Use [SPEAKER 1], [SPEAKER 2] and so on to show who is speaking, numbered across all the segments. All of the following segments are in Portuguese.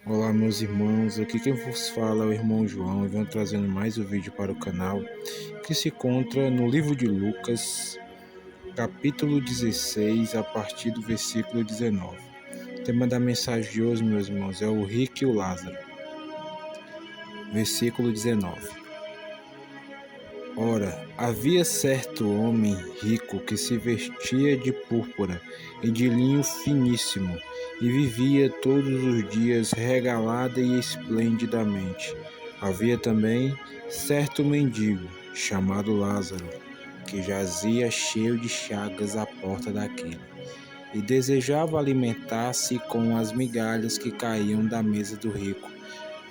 [SPEAKER 1] Olá meus irmãos, aqui quem vos fala é o irmão João e venho trazendo mais um vídeo para o canal que se encontra no livro de Lucas, capítulo 16, a partir do versículo 19. O tema da mensagem de hoje, meus irmãos, é o rico e o Lázaro. Versículo 19. Ora, havia certo homem rico que se vestia de púrpura e de linho finíssimo e vivia todos os dias regalada e esplendidamente. Havia também certo mendigo, chamado Lázaro, que jazia cheio de chagas à porta daquele, e desejava alimentar-se com as migalhas que caíam da mesa do rico.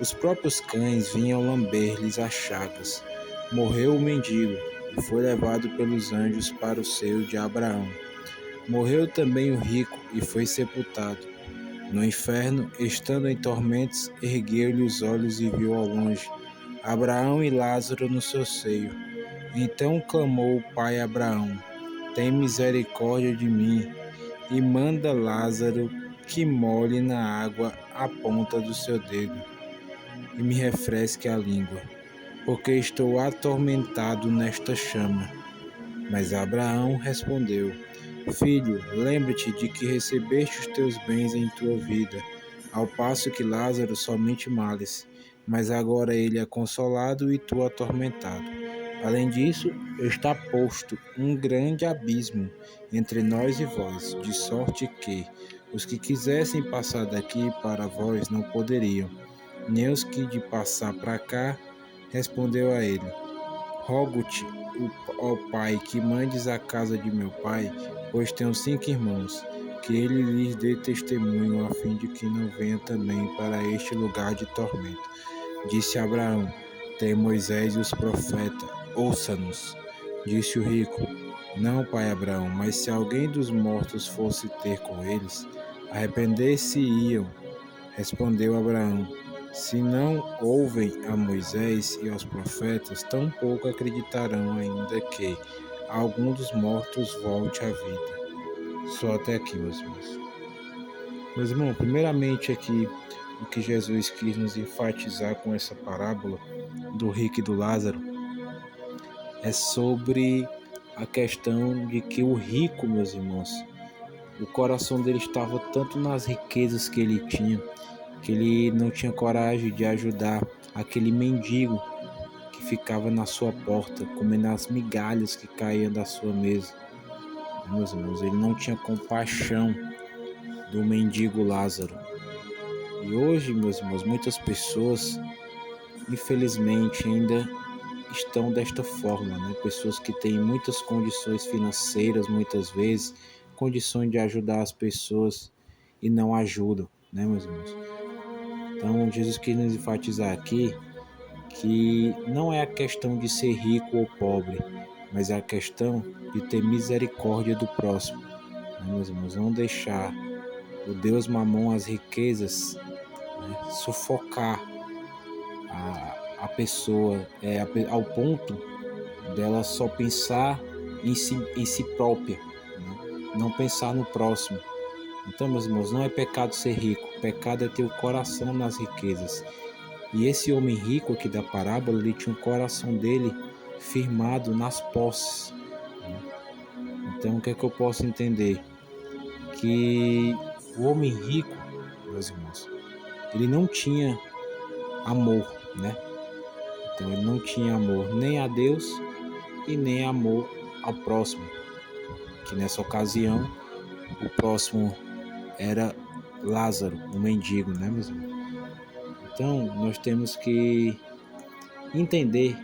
[SPEAKER 1] Os próprios cães vinham lamber-lhes as chagas. Morreu o mendigo e foi levado pelos anjos para o seio de Abraão. Morreu também o rico e foi sepultado. No inferno, estando em tormentos, ergueu-lhe os olhos e viu ao longe Abraão e Lázaro no seu seio. Então clamou o pai a Abraão: Tem misericórdia de mim e manda Lázaro que molhe na água a ponta do seu dedo e me refresque a língua, porque estou atormentado nesta chama. Mas Abraão respondeu: Filho, lembra-te de que recebeste os teus bens em tua vida, ao passo que Lázaro somente males, mas agora ele é consolado e tu atormentado. Além disso, está posto um grande abismo entre nós e vós, de sorte que os que quisessem passar daqui para vós não poderiam, nem os que de passar para cá. Respondeu a ele: Rogo-te, ó pai, que mandes à casa de meu pai, pois tenho 5 irmãos, que ele lhes dê testemunho, a fim de que não venha também para este lugar de tormento. Disse Abraão: Tem Moisés e os profetas, ouça-nos. Disse o rico: Não, pai Abraão, mas se alguém dos mortos fosse ter com eles, arrepender-se-iam. Respondeu Abraão: Se não ouvem a Moisés e aos profetas, tampouco acreditarão ainda que algum dos mortos volte à vida. Só até aqui, meus irmãos. Meus irmãos, primeiramente aqui, o que Jesus quis nos enfatizar com essa parábola do rico e do Lázaro é sobre a questão de que o rico, meus irmãos, o coração dele estava tanto nas riquezas que ele tinha, que ele não tinha coragem de ajudar aquele mendigo que ficava na sua porta, comendo as migalhas que caíam da sua mesa. Meus irmãos, ele não tinha compaixão do mendigo Lázaro. E hoje, meus irmãos, muitas pessoas, infelizmente, ainda estão desta forma, né? Pessoas que têm muitas condições financeiras, muitas vezes, condições de ajudar as pessoas e não ajudam, né, meus irmãos? Então, Jesus quis nos enfatizar aqui que não é a questão de ser rico ou pobre, mas é a questão de ter misericórdia do próximo, né, meus irmãos? Não deixar o Deus Mamon, as riquezas, né, sufocar a pessoa ao ponto dela só pensar em si própria, né? Não pensar no próximo. Então, meus irmãos, não é pecado ser rico, pecado é ter o coração nas riquezas. E esse homem rico aqui da parábola, ele tinha o coração dele firmado nas posses, né? Então, o que é que eu posso entender? Que o homem rico, meus irmãos, ele não tinha amor, né? Então, ele não tinha amor nem a Deus e nem amor ao próximo. Que nessa ocasião, o próximo era Lázaro, um mendigo, né, meus irmãos? Então, nós temos que entender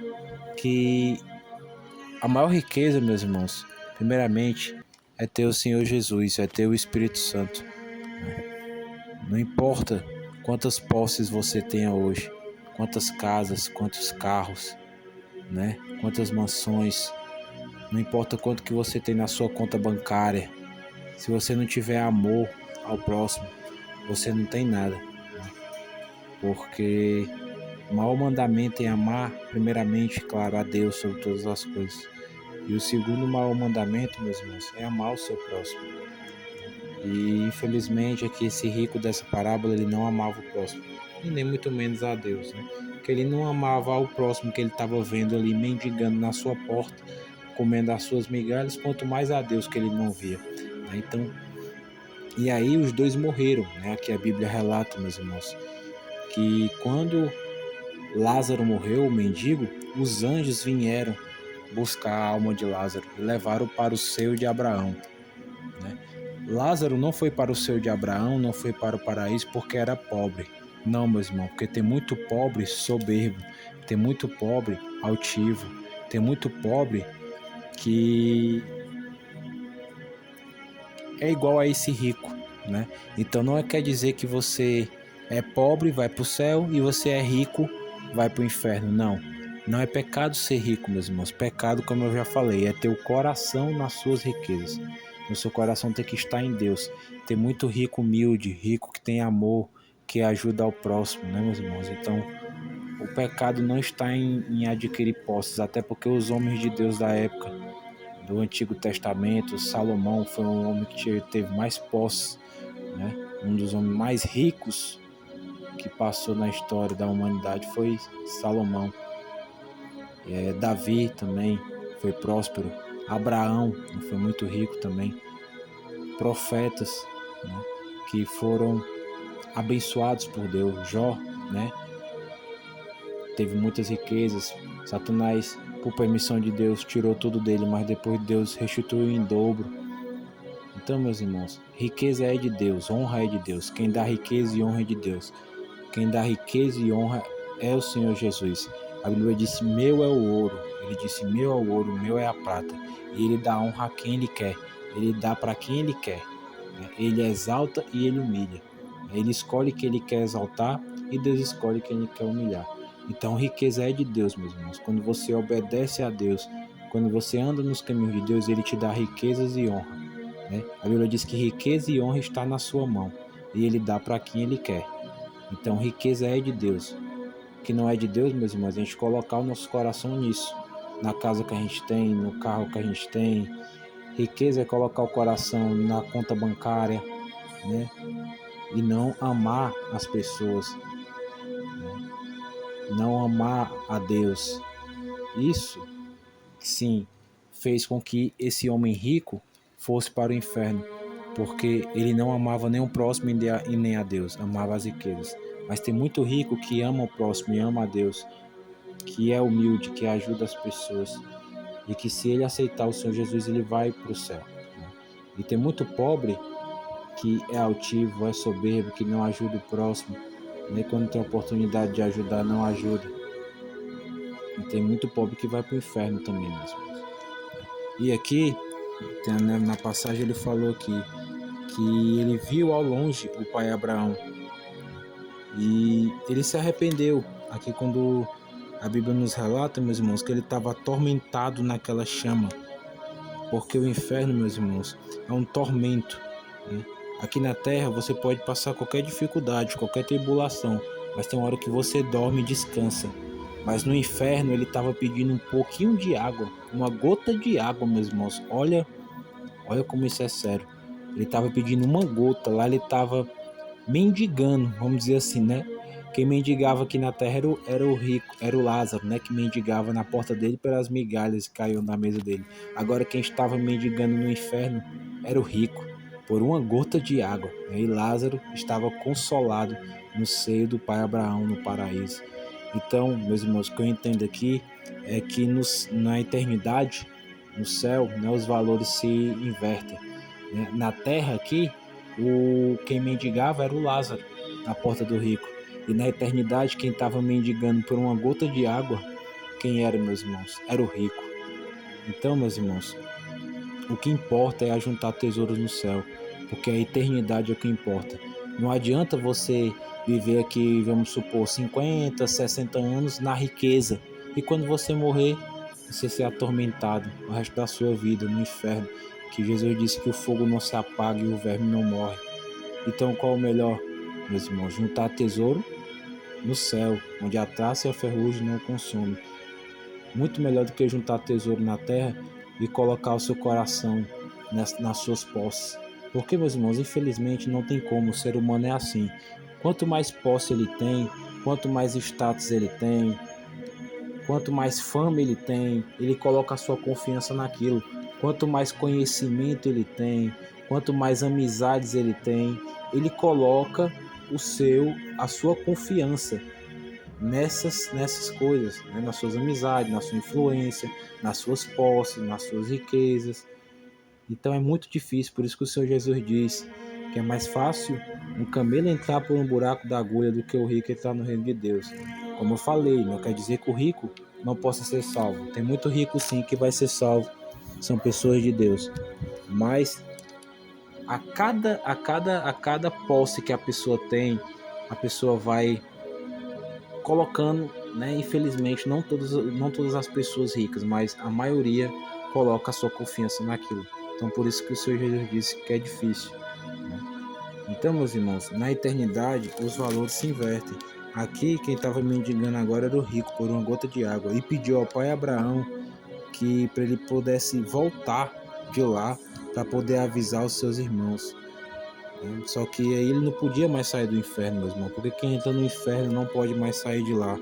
[SPEAKER 1] que a maior riqueza, meus irmãos, primeiramente, é ter o Senhor Jesus, é ter o Espírito Santo, né? Não importa quantas posses você tenha hoje, quantas casas, quantos carros, né? Quantas mansões, não importa quanto que você tem na sua conta bancária, se você não tiver amor ao próximo, você não tem nada, né? Porque o maior mandamento é amar, primeiramente, claro, a Deus sobre todas as coisas. E o segundo maior mandamento, meus irmãos, é amar o seu próximo. E infelizmente aqui esse rico dessa parábola, ele não amava o próximo, e nem muito menos a Deus, né? Porque ele não amava ao próximo que ele estava vendo ali mendigando na sua porta, comendo as suas migalhas, quanto mais a Deus que ele não via, né? Então, e aí os dois morreram, né? Aqui a Bíblia relata, meus irmãos, que quando Lázaro morreu, o mendigo, os anjos vieram buscar a alma de Lázaro e levaram para o seio de Abraão, né? Lázaro não foi para o seio de Abraão, não foi para o paraíso porque era pobre. Não, meus irmãos, porque tem muito pobre soberbo, tem muito pobre altivo, tem muito pobre que é igual a esse rico, né? Então não quer dizer que você é pobre, vai para o céu, e você é rico, vai para o inferno. Não. Não é pecado ser rico, meus irmãos. Pecado, como eu já falei, é ter o coração nas suas riquezas. O seu coração tem que estar em Deus. Tem muito rico humilde, rico que tem amor, que ajuda ao próximo, né, meus irmãos? Então, o pecado não está em adquirir posses, até porque os homens de Deus da época do Antigo Testamento, Salomão foi um homem que teve mais posses, né? Um dos homens mais ricos que passou na história da humanidade foi Salomão. Davi também foi próspero. Abraão foi muito rico também. Profetas, né, que foram abençoados por Deus. Jó, né, teve muitas riquezas. Satanás, por permissão de Deus, tirou tudo dele, mas depois Deus restituiu em dobro. Então, meus irmãos, riqueza é de Deus, honra é de Deus. Quem dá riqueza e honra é de Deus. Quem dá riqueza e honra é o Senhor Jesus. A Bíblia disse: meu é o ouro. Ele disse: meu é o ouro, meu é a prata. E ele dá honra a quem ele quer. Ele dá para quem ele quer. Ele exalta e ele humilha. Ele escolhe quem ele quer exaltar e Deus escolhe quem ele quer humilhar. Então, riqueza é de Deus, meus irmãos. Quando você obedece a Deus, quando você anda nos caminhos de Deus, ele te dá riquezas e honra, né? A Bíblia diz que riqueza e honra está na sua mão e ele dá para quem ele quer. Então, riqueza é de Deus. O que não é de Deus, meus irmãos, é a gente colocar o nosso coração nisso, na casa que a gente tem, no carro que a gente tem. Riqueza é colocar o coração na conta bancária, né? E não amar as pessoas, né? Não amar a Deus. Isso, sim, fez com que esse homem rico fosse para o inferno, porque ele não amava nem o próximo e nem a Deus, amava as riquezas. Mas tem muito rico que ama o próximo e ama a Deus, que é humilde, que ajuda as pessoas, e que se ele aceitar o Senhor Jesus, ele vai para o céu, né? E tem muito pobre que é altivo, é soberbo, que não ajuda o próximo, nem quando tem a oportunidade de ajudar, não ajuda. E tem muito pobre que vai para o inferno também, mesmo. E aqui, na passagem, ele falou que ele viu ao longe o pai Abraão e ele se arrependeu. Aqui, quando a Bíblia nos relata, meus irmãos, que ele estava atormentado naquela chama, porque o inferno, meus irmãos, é um tormento, né? Aqui na terra você pode passar qualquer dificuldade, qualquer tribulação, mas tem uma hora que você dorme e descansa. Mas no inferno ele estava pedindo um pouquinho de água, uma gota de água, meus irmãos. Olha como isso é sério. Ele estava pedindo uma gota, lá ele estava mendigando, vamos dizer assim, né? Quem mendigava aqui na terra era o rico, era o Lázaro, né? Que mendigava na porta dele pelas migalhas que caíam na mesa dele. Agora quem estava mendigando no inferno era o rico, por uma gota de água, né? E Lázaro estava consolado no seio do pai Abraão no paraíso. Então, meus irmãos, o que eu entendo aqui é que na eternidade, no céu, né, os valores se invertem, né? Na terra aqui, quem mendigava era o Lázaro, na porta do rico. E na eternidade, quem estava mendigando por uma gota de água, quem era, meus irmãos? Era o rico. Então, meus irmãos, o que importa é ajuntar tesouros no céu, porque a eternidade é o que importa. Não adianta você viver aqui, vamos supor, 50, 60 anos na riqueza, e quando você morrer, você ser atormentado o resto da sua vida no inferno, que Jesus disse que o fogo não se apaga e o verme não morre. Então qual o melhor, meus irmãos? Juntar tesouro no céu, onde a traça e a ferrugem não consomem. Muito melhor do que juntar tesouro na terra e colocar o seu coração nas suas posses, Porque, meus irmãos, infelizmente não tem como, o ser humano é assim. Quanto mais posse ele tem, quanto mais status ele tem, quanto mais fama ele coloca a sua confiança naquilo. Quanto mais conhecimento ele tem, quanto mais amizades ele tem, ele coloca a sua confiança nessas coisas, né? Nas suas amizades, na sua influência, nas suas posses, nas suas riquezas. Então é muito difícil, por isso que o Senhor Jesus diz que é mais fácil um camelo entrar por um buraco da agulha do que o rico entrar no reino de Deus. Como eu falei, não quer dizer que o rico não possa ser salvo. Tem muito rico sim que vai ser salvo, são pessoas de Deus. Mas a cada posse que a pessoa tem, a pessoa vai colocando, né? Infelizmente, não todas as pessoas ricas, mas a maioria coloca a sua confiança naquilo. Então, por isso que o Senhor Jesus disse que é difícil, né? Então, meus irmãos, na eternidade, os valores se invertem. Aqui, quem estava mendigando agora era o rico por uma gota de água e pediu ao pai Abraão que para ele pudesse voltar de lá para poder avisar os seus irmãos, né? Só que aí ele não podia mais sair do inferno, meu irmão, porque quem entra no inferno não pode mais sair de lá,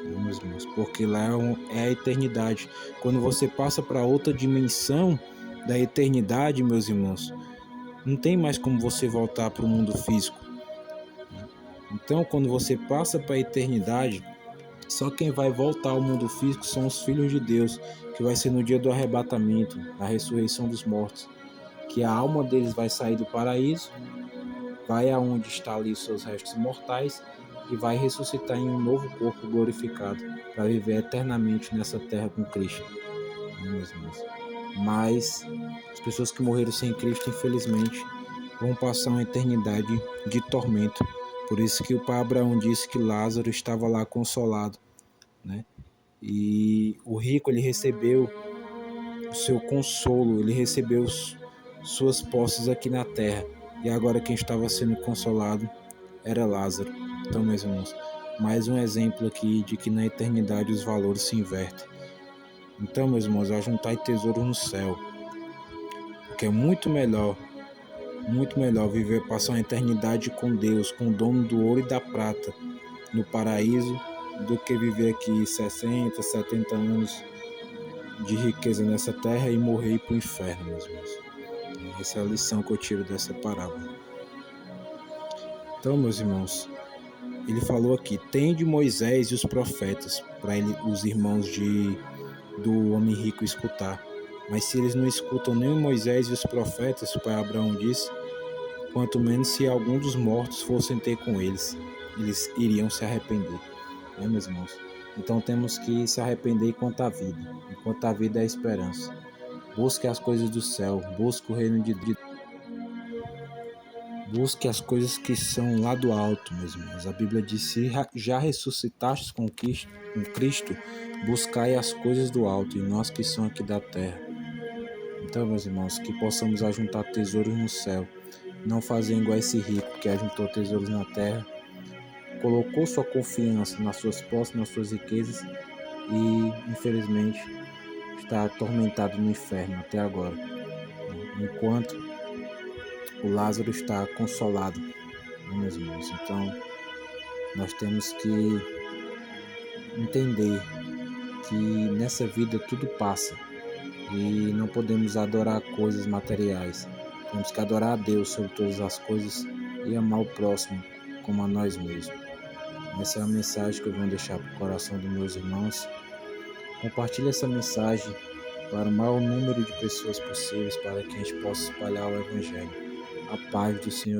[SPEAKER 1] meus irmãos, porque lá é a eternidade. Quando você passa para outra dimensão da eternidade, meus irmãos, não tem mais como você voltar para o mundo físico. Então, quando você passa para a eternidade, só quem vai voltar ao mundo físico são os filhos de Deus, que vai ser no dia do arrebatamento, da ressurreição dos mortos, que a alma deles vai sair do paraíso, vai aonde está ali os seus restos mortais e vai ressuscitar em um novo corpo glorificado para viver eternamente nessa terra com Cristo, meus irmãos. Mas as pessoas que morreram sem Cristo, infelizmente, vão passar uma eternidade de tormento. Por isso que o pai Abraão disse que Lázaro estava lá consolado, né? E o rico, ele recebeu o seu consolo, ele recebeu suas posses aqui na terra. E agora quem estava sendo consolado era Lázaro. Então, meus irmãos, mais um exemplo aqui de que na eternidade os valores se invertem. Então, meus irmãos, ajuntai tesouro no céu, porque é muito melhor viver, passar uma eternidade com Deus, com o dono do ouro e da prata, no paraíso, do que viver aqui 60, 70 anos de riqueza nessa terra e morrer e ir para o inferno, meus irmãos. Essa é a lição que eu tiro dessa parábola. Então, meus irmãos, ele falou aqui: tende Moisés e os profetas, para os irmãos do homem rico escutar. Mas se eles não escutam nem Moisés e os profetas, o pai Abraão disse, quanto menos se algum dos mortos fossem ter com eles iriam se arrepender, né, meus irmãos? Então temos que se arrepender enquanto a vida é a esperança. Busque as coisas do céu, busque o reino de Deus. Busque as coisas que são lá do alto, meus irmãos. A Bíblia diz: se já ressuscitastes com Cristo, buscai as coisas do alto, e nós que somos aqui da terra. Então, meus irmãos, que possamos ajuntar tesouros no céu, não fazer igual esse rico que ajuntou tesouros na terra, colocou sua confiança nas suas posses, nas suas riquezas e, infelizmente, está atormentado no inferno até agora, enquanto o Lázaro está consolado, meus irmãos. Então, nós temos que entender que nessa vida tudo passa e não podemos adorar coisas materiais. Temos que adorar a Deus sobre todas as coisas e amar o próximo como a nós mesmos. Essa é a mensagem que eu vou deixar para o coração dos meus irmãos. Compartilhe essa mensagem para o maior número de pessoas possíveis, para que a gente possa espalhar o Evangelho. A paz do Senhor.